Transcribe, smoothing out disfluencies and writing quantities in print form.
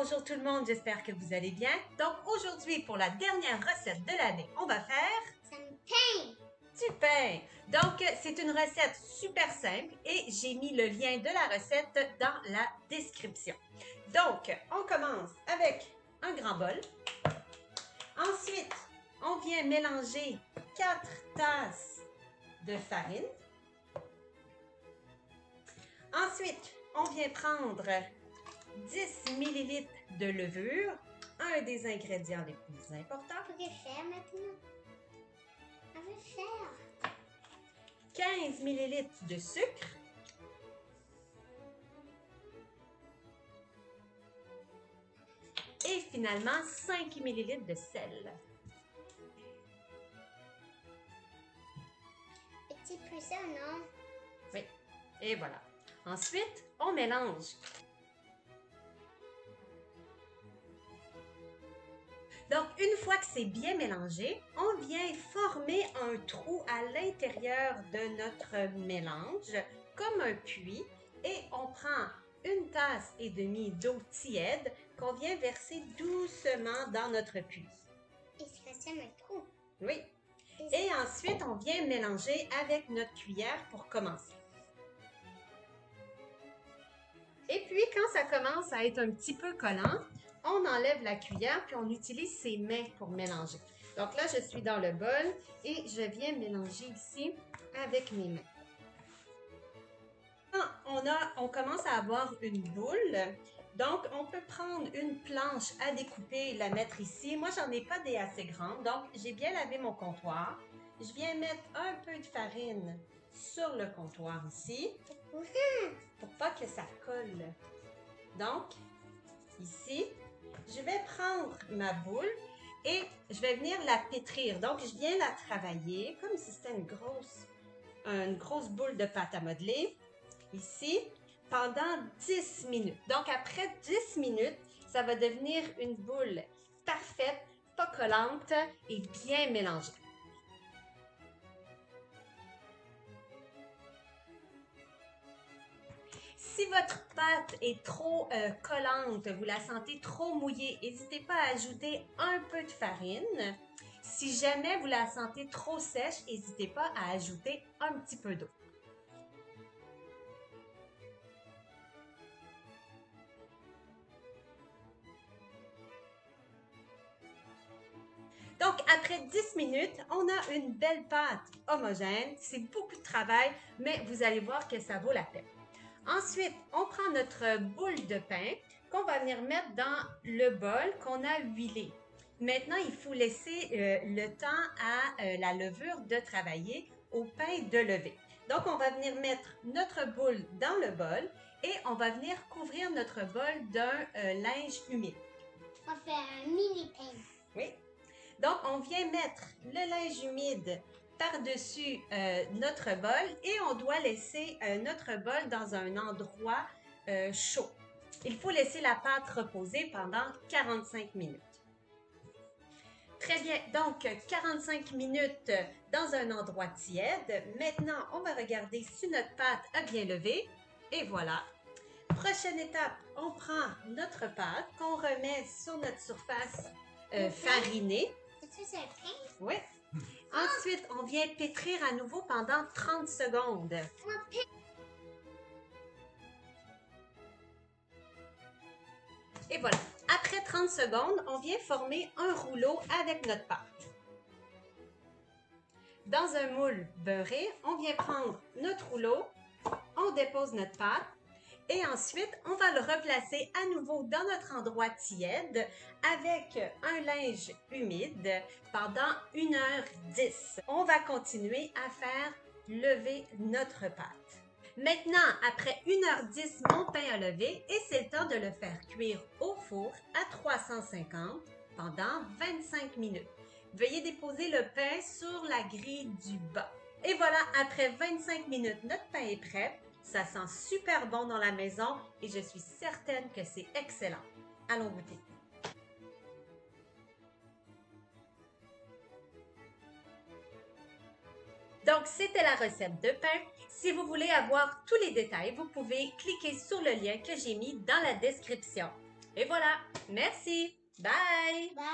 bonjour tout le monde, j'espère que vous allez bien. Donc aujourd'hui, pour la dernière recette de l'année, on va faire du pain. Donc c'est une recette super simple et j'ai mis le lien de la recette dans la description. Donc on commence avec un grand bol. Ensuite, on vient mélanger 4 tasses de farine. Ensuite, on vient prendre 10 ml de levure, un des ingrédients les plus importants. On va faire maintenant. On va faire 15 ml de sucre. Et finalement, 5 ml de sel. petit peu ça, non? Oui, et voilà. Ensuite, on mélange. Donc, une fois que c'est bien mélangé, on vient former un trou à l'intérieur de notre mélange, comme un puits, et on prend une tasse et demie d'eau tiède qu'on vient verser doucement dans notre puits. Et ça ressemble à un trou. Oui. Et ensuite, on vient mélanger avec notre cuillère pour commencer. Et puis, quand ça commence à être un petit peu collant, on enlève la cuillère puis on utilise ses mains pour mélanger. Donc là, je suis dans le bol et je viens mélanger ici avec mes mains. Quand on commence à avoir une boule, donc on peut prendre une planche à découper et la mettre ici. Moi, j'en ai pas des assez grandes, donc j'ai bien lavé mon comptoir. Je viens mettre un peu de farine sur le comptoir ici pour pas que ça colle. Donc, ici, je vais prendre ma boule et je vais venir la pétrir. Donc, je viens la travailler comme si c'était une grosse boule de pâte à modeler, ici, pendant 10 minutes. Donc, après 10 minutes, ça va devenir une boule parfaite, pas collante et bien mélangée. Si votre pâte est trop collante, vous la sentez trop mouillée, n'hésitez pas à ajouter un peu de farine. Si jamais vous la sentez trop sèche, n'hésitez pas à ajouter un petit peu d'eau. Donc, après 10 minutes, on a une belle pâte homogène. C'est beaucoup de travail, mais vous allez voir que ça vaut la peine. Ensuite, on prend notre boule de pain qu'on va venir mettre dans le bol qu'on a huilé. Maintenant, il faut laisser le temps à la levure de travailler, au pain de lever. Donc, on va venir mettre notre boule dans le bol et on va venir couvrir notre bol d'un linge humide. On va faire un mini pain. Oui. Donc, on vient mettre le linge humide par-dessus notre bol et on doit laisser notre bol dans un endroit chaud. Il faut laisser la pâte reposer pendant 45 minutes. Très bien, donc 45 minutes dans un endroit tiède. Maintenant, on va regarder si notre pâte a bien levé. Et voilà. Prochaine étape, on prend notre pâte qu'on remet sur notre surface farinée. Est-ce que c'est un pain? Oui. Ensuite, on vient pétrir à nouveau pendant 30 secondes. Et voilà. Après 30 secondes, on vient former un rouleau avec notre pâte. Dans un moule beurré, on vient prendre notre rouleau, on dépose notre pâte et ensuite, on va le replacer à nouveau dans notre endroit tiède avec un linge humide pendant 1h10. On va continuer à faire lever notre pâte. Maintenant, après 1h10, mon pain a levé et c'est le temps de le faire cuire au four à 350 pendant 25 minutes. Veuillez déposer le pain sur la grille du bas. Et voilà, après 25 minutes, notre pain est prêt. Ça sent super bon dans la maison et je suis certaine que c'est excellent. Allons goûter. Donc, c'était la recette de pain. Si vous voulez avoir tous les détails, vous pouvez cliquer sur le lien que j'ai mis dans la description. Et voilà. Merci. Bye. Bye.